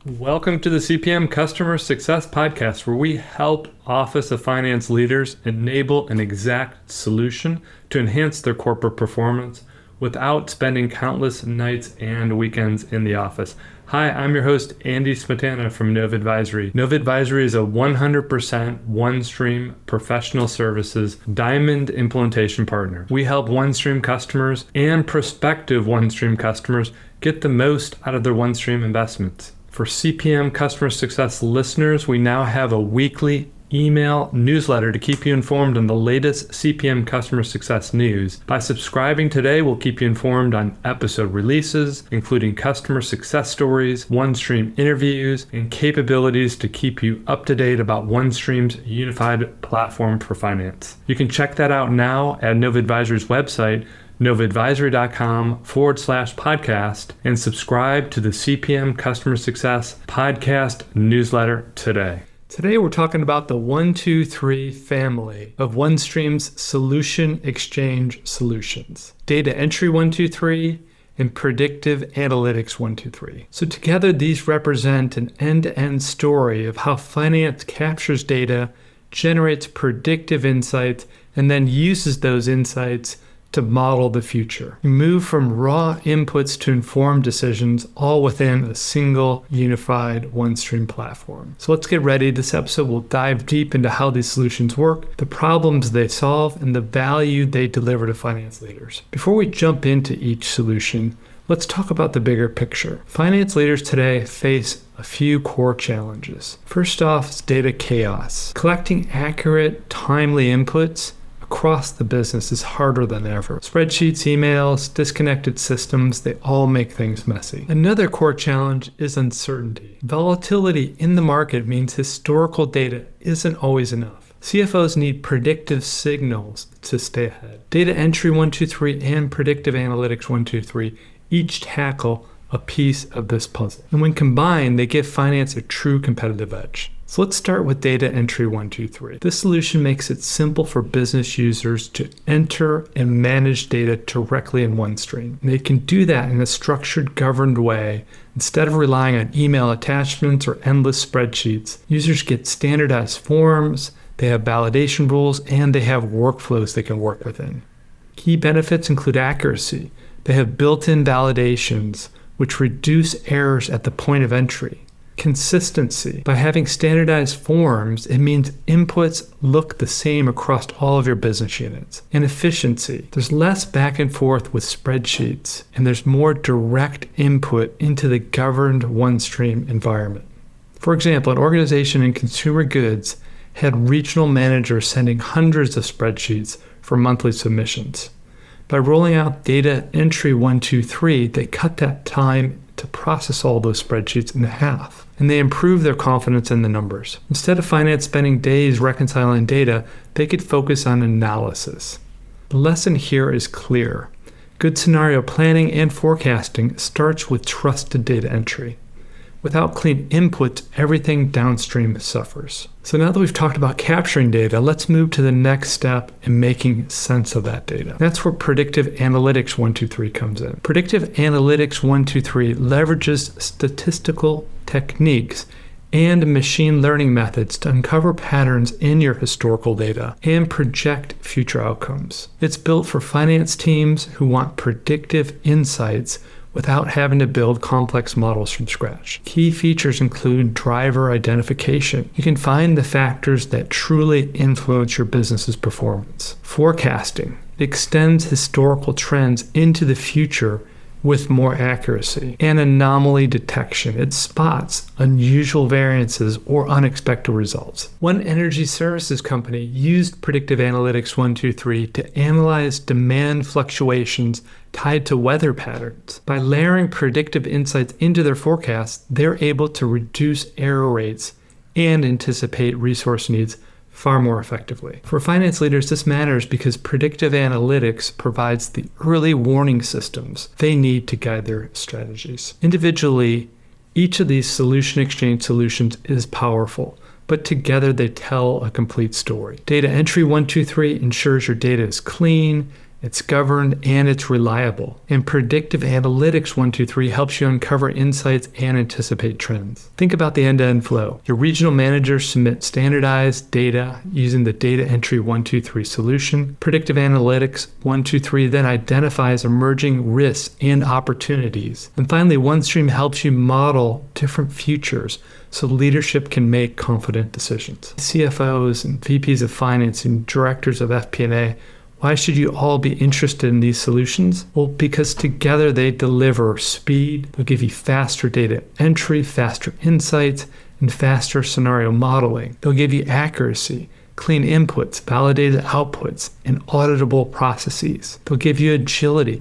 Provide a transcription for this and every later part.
Welcome to the CPM Customer Success Podcast, where we help Office of Finance leaders enable an exact solution to enhance their corporate performance without spending countless nights and weekends in the office. Hi, I'm your host, Andy Smetana from Nova Advisory. Nova Advisory is a 100% OneStream professional services diamond implementation partner. We help OneStream customers and prospective OneStream customers get the most out of their OneStream investments. For CPM Customer Success listeners, we now have a weekly email newsletter to keep you informed on the latest CPM Customer Success news. By subscribing today, we'll keep you informed on episode releases, including customer success stories, OneStream interviews, and capabilities to keep you up to date about OneStream's unified platform for finance. You can check that out now at Nova Advisory's website, novaadvisory.com/podcast, and subscribe to the CPM Customer Success Podcast newsletter today. Today we're talking about the 123 family of OneStream's Solution Exchange solutions. Data Entry 123 and Predictive Analytics 123. So together these represent an end-to-end story of how finance captures data, generates predictive insights, and then uses those insights to model the future. We move from raw inputs to informed decisions, all within a single unified OneStream platform. So let's get ready. This episode will dive deep into how these solutions work, the problems they solve, and the value they deliver to finance leaders. Before we jump into each solution, let's talk about the bigger picture. Finance leaders today face a few core challenges. First off is data chaos. Collecting accurate, timely inputs across the business is harder than ever. Spreadsheets, emails, disconnected systems, they all make things messy. Another core challenge is uncertainty. Volatility in the market means historical data isn't always enough. CFOs need predictive signals to stay ahead. Data Entry 123 and Predictive Analytics 123 each tackle a piece of this puzzle. And when combined, they give finance a true competitive edge. So let's start with Data Entry 123. This solution makes it simple for business users to enter and manage data directly in OneStream. And they can do that in a structured, governed way. Instead of relying on email attachments or endless spreadsheets, users get standardized forms, they have validation rules, and they have workflows they can work within. Key benefits include accuracy. They have built-in validations, which reduce errors at the point of entry. Consistency. By having standardized forms, it means inputs look the same across all of your business units. And efficiency. There's less back and forth with spreadsheets, and there's more direct input into the governed OneStream environment. For example, an organization in consumer goods had regional managers sending hundreds of spreadsheets for monthly submissions. By rolling out Data Entry 123, they cut that time to process all those spreadsheets in half, and they improve their confidence in the numbers. Instead of finance spending days reconciling data, they could focus on analysis. The lesson here is clear. Good scenario planning and forecasting starts with trusted data entry. Without clean inputs, everything downstream suffers. So now that we've talked about capturing data, let's move to the next step in making sense of that data. That's where Predictive Analytics 123 comes in. Predictive Analytics 123 leverages statistical techniques and machine learning methods to uncover patterns in your historical data and project future outcomes. It's built for finance teams who want predictive insights without having to build complex models from scratch. Key features include driver identification. You can find the factors that truly influence your business's performance. Forecasting. It extends historical trends into the future with more accuracy. And anomaly detection. It spots unusual variances or unexpected results. One energy services company used Predictive Analytics 123 to analyze demand fluctuations tied to weather patterns. By layering predictive insights into their forecasts, they're able to reduce error rates and anticipate resource needs far more effectively. For finance leaders, this matters because predictive analytics provides the early warning systems they need to guide their strategies. Individually, each of these solution exchange solutions is powerful, but together they tell a complete story. Data Entry 123 ensures your data is clean it's governed, and it's reliable. And Predictive Analytics 123 helps you uncover insights and anticipate trends. Think about the end-to-end flow. Your regional managers submit standardized data using the Data Entry 123 solution. Predictive Analytics 123 then identifies emerging risks and opportunities. And finally, OneStream helps you model different futures so leadership can make confident decisions. CFOs and VPs of finance and directors of FP&A, why should you all be interested in these solutions? Well, because together they deliver speed, they'll give you faster data entry, faster insights, and faster scenario modeling. They'll give you accuracy, clean inputs, validated outputs, and auditable processes. They'll give you agility,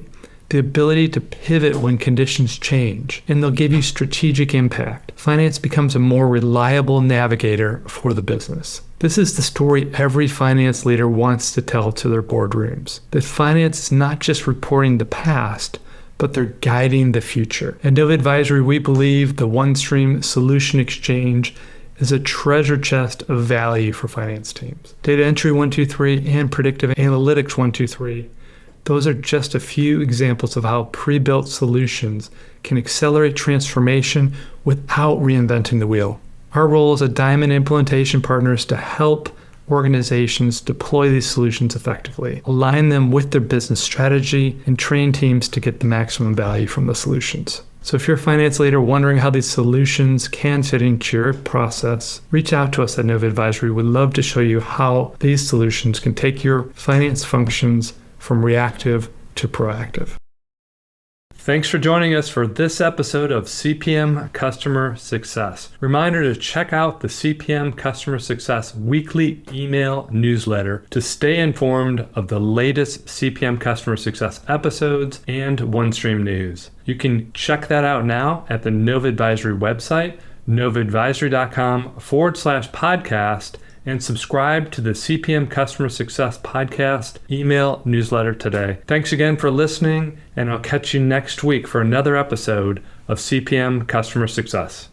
the ability to pivot when conditions change, and they'll give you strategic impact. Finance becomes a more reliable navigator for the business. This is the story every finance leader wants to tell to their boardrooms. That finance is not just reporting the past, but they're guiding the future. At Nova Advisory, we believe the OneStream Solution Exchange is a treasure chest of value for finance teams. Data Entry 123 and Predictive Analytics 123, those are just a few examples of how pre-built solutions can accelerate transformation without reinventing the wheel. Our role as a Diamond implementation partner is to help organizations deploy these solutions effectively, align them with their business strategy, and train teams to get the maximum value from the solutions. So if you're a finance leader wondering how these solutions can fit into your process, reach out to us at Nova Advisory. We'd love to show you how these solutions can take your finance functions from reactive to proactive. Thanks for joining us for this episode of CPM Customer Success. Reminder to check out the CPM Customer Success weekly email newsletter to stay informed of the latest CPM Customer Success episodes and OneStream news. You can check that out now at the Nova Advisory website, novaadvisory.com/podcast, and subscribe to the CPM Customer Success Podcast email newsletter today. Thanks again for listening, and I'll catch you next week for another episode of CPM Customer Success.